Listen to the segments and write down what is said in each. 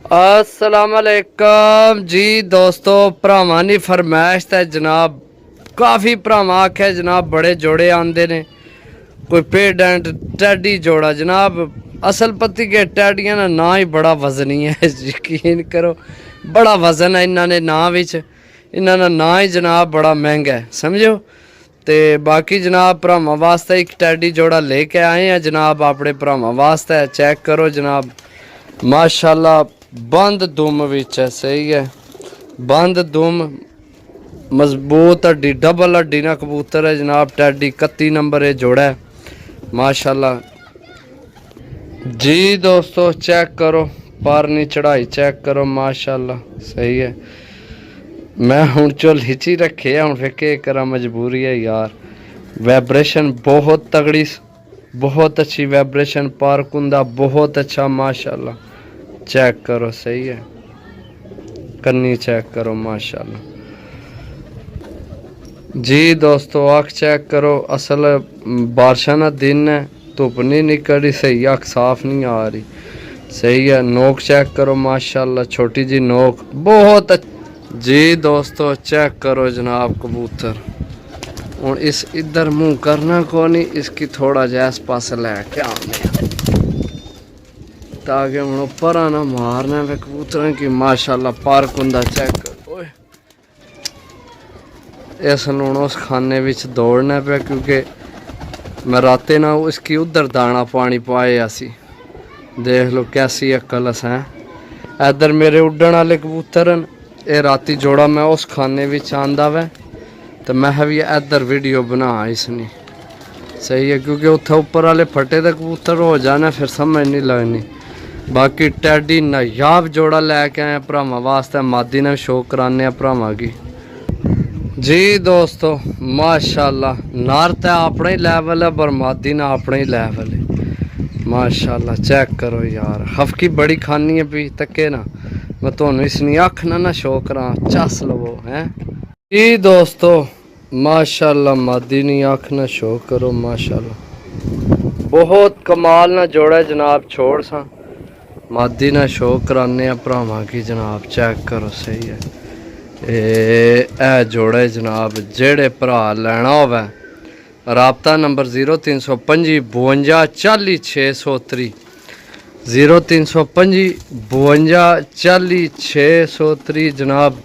अस्सलामुअलैकुम जी दोस्तों, भरावां दी फरमाइश ते जनाब काफ़ी भरावां आखे जनाब बड़े जोड़े आंदे ने। कोई पेड एंड टैडी जोड़ा जनाब, असल पति के टैडियां ना ना ही बड़ा वजनी है यकीन करो, बड़ा वजन है इन्होंने ना विच, इन्होंने ना ही जनाब बड़ा महंगा है समझो। तो बाकी जनाब भरावां वास्ते एक टैडी जोड़ा लेके आए हैं जनाब, अपने भरावां वास्ते चेक करो जनाब, माशाल्लाह बंद दुम विच है, सही है बंद दुम, मजबूत हड्डी, डबल हड्डी ना कबूतर है जनाब। टैडी 31 नंबर है जोड़ा है माशाल्लाह जी दोस्तों। चेक करो पारनी चढ़ाई चेक करो माशाल्लाह, सही है। मैं हूँ चुल हिची रखे हूँ फिर के करा, मजबूरी है यार। वाइब्रेशन बहुत तगड़ी, बहुत अच्छी वाइब्रेशन, पारकुंदा बहुत अच्छा माशाल्लाह। चेक करो सही है, कन्नी चेक करो माशाल्लाह जी दोस्तों। आँख चेक करो, असल बारिशा ना दिन है, धुप नहीं निकली, सही आँख साफ नहीं आ रही, सही है। नोक चेक करो माशाल्लाह, छोटी जी नोक बहुत अच्छी जी दोस्तों। चेक करो जनाब कबूतर, हूँ इस इधर मुँह करना को नहीं, इसकी थोड़ा जहा इस पास लैके आने ताकि हूँ ऊपर आना मारना वे कबूतर की माशाल्लाह। पारकुंदा चेक करो, इस लूण उस खाने विच दौड़ना पे, क्योंकि मैं राते ना उसकी उधर दाना पानी पाया सी। देख लो कैसी अक्ल है। इधर मेरे उड्डण वाले कबूतर न, ये राती जोड़ा मैं उस खाने विच आंदा वै, तो मैं भी इधर वीडियो बना इसने, सही है, क्योंकि उत्थे ऊपर वाले फटे दे कबूतर हो जाना फिर समझ नहीं लगनी। बाकी टैडी नायाब जोड़ा लैके आए भरावां वास्ते, मादी ने शो कराने भरावां की जी दोस्तों माशाल्लाह। नार तो अपना ही लैवल है, पर मादी ना अपना ही लैवल है माशाल्लाह। चेक करो यार, हफकी बड़ी खानी है भी तके ना, मैं तुहानू इसनी अख ना शो करा, चस लवो हैं जी दोस्तों माशाल्लाह। मादी नी अख ना शो करो माशाल्लाह, बहुत कमाल ना जोड़ा जनाब। छोड़ सा मादी ना शो कराने भरावां की जनाब। चेक करो सही है, ए जोड़े जनाब। जेड़े भरा लैना होवे राबता नंबर 0325 52 40 603, 0325 52 40 603 जनाब।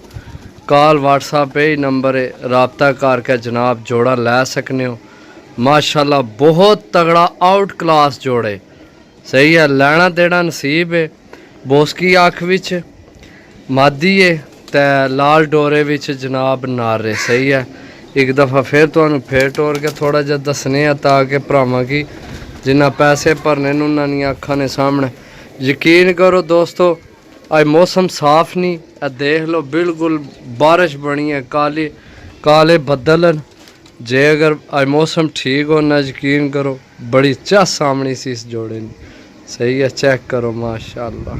कॉल व्हाट्सएप पे ही नंबर है, राबता करके जनाब जोड़ा लै सकने हो माशाल्लाह। बहुत तगड़ा आउट क्लास जोड़े, सही है। लैना देना नसीब है। बोसकी अख विच मादी है, ते लाल डोरे विच जनाब नारे, सही है। एक दफ़ा फिर तुहानू फिर टोर के थोड़ा जहा दसने ताकि भरावां की जिन्ना पैसे भरने उन्होंने अखा ने सामने। यकीन करो दोस्तों, आज मौसम साफ नहीं, देख लो बिल्कुल बारिश बनी है, काले काले बदल। जे अगर आज मौसम ठीक होना, यकीन करो बड़ी चस सामनी सी इस जोड़े ने, सही है। चेक करो माशाल्लाह।